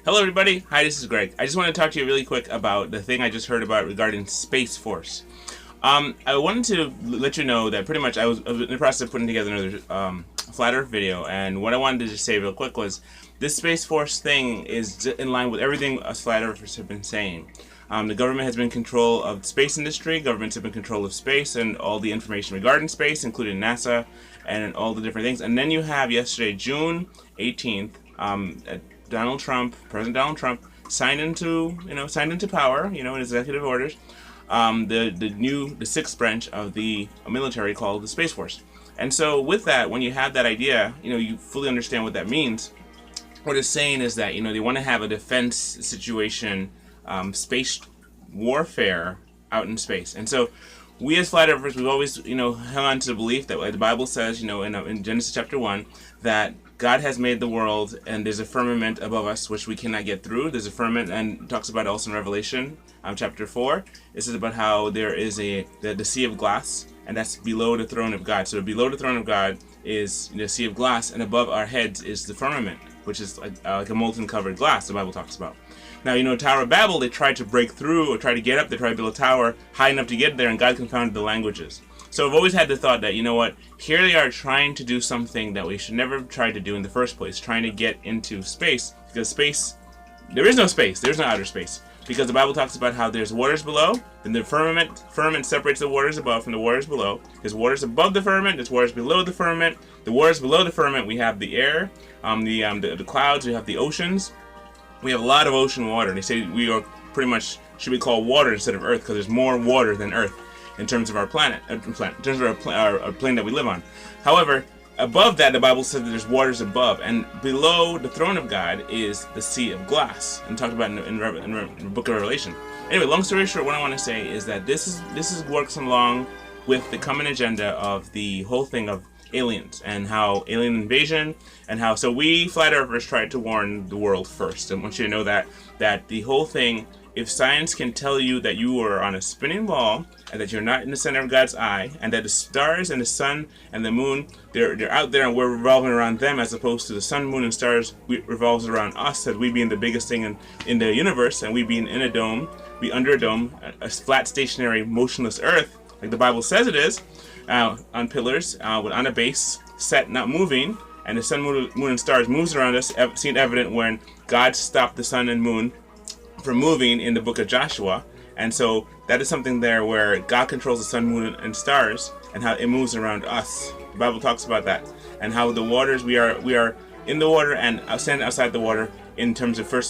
Hello everybody, hi, this is Greg. I just want to talk to you really quick about the thing I just heard about regarding Space Force. I wanted to let you know that pretty much I was in the process of putting together another Flat Earth video, and what I wanted to just say real quick was this Space Force thing is in line with everything us Flat Earthers have been saying. The government has been in control of the space industry, governments have been in control of space and all the information regarding space, including NASA and all the different things. And then you have yesterday, June 18th, President Donald Trump, signed into power, in executive orders, the sixth branch of the military called the Space Force. And so with that, when you have that idea, you fully understand what that means. What it's saying is that, they want to have a defense situation, space warfare out in space. And so we as flat earthers, we've always, held on to the belief that, like the Bible says, in Genesis chapter 1, that God has made the world and there's a firmament above us which we cannot get through. There's a firmament, and it talks about it also in Revelation chapter 4. It says about how there is the sea of glass, and that's below the throne of God. So below the throne of God is the sea of glass, and above our heads is the firmament, which is like a molten covered glass, the Bible talks about. Now, Tower of Babel, they tried to break through or try to get up. They tried to build a tower high enough to get there, and God confounded the languages. So I've always had the thought that, here they are trying to do something that we should never have tried to do in the first place, trying to get into space, because space, there is no space, there's no outer space, because the Bible talks about how there's waters below, and the firmament separates the waters above from the waters below. There's waters above the firmament, there's waters below the firmament. The waters below the firmament, we have the air, the clouds, we have the oceans. We have a lot of ocean water. They say we are pretty much should be called water instead of earth, because there's more water than earth in terms of our planet, in terms of our plane that we live on. However, above that, the Bible says that there's waters above, and below the throne of God is the sea of glass, and talked about in the book of Revelation. Anyway, long story short, what I want to say is that this works along with the common agenda of the whole thing of aliens and how alien invasion and how we flat earthers tried to warn the world first. I want you to know that the whole thing, if science can tell you that you are on a spinning ball and that you're not in the center of God's eye, and that the stars and the sun and the moon, they're out there and we're revolving around them, as opposed to the sun, moon, and stars revolves around us, as we being the biggest thing in the universe, and we being in a dome, we under a dome, a flat, stationary, motionless earth, like the Bible says it is, on pillars, on a base, set, not moving, and the sun, moon, and stars moves around us, seen evident when God stopped the sun and moon from moving in the book of Joshua. And so that is something there where God controls the sun, moon, and stars, and how it moves around us. The Bible talks about that, and how the waters, we are in the water and standing outside the water in terms of first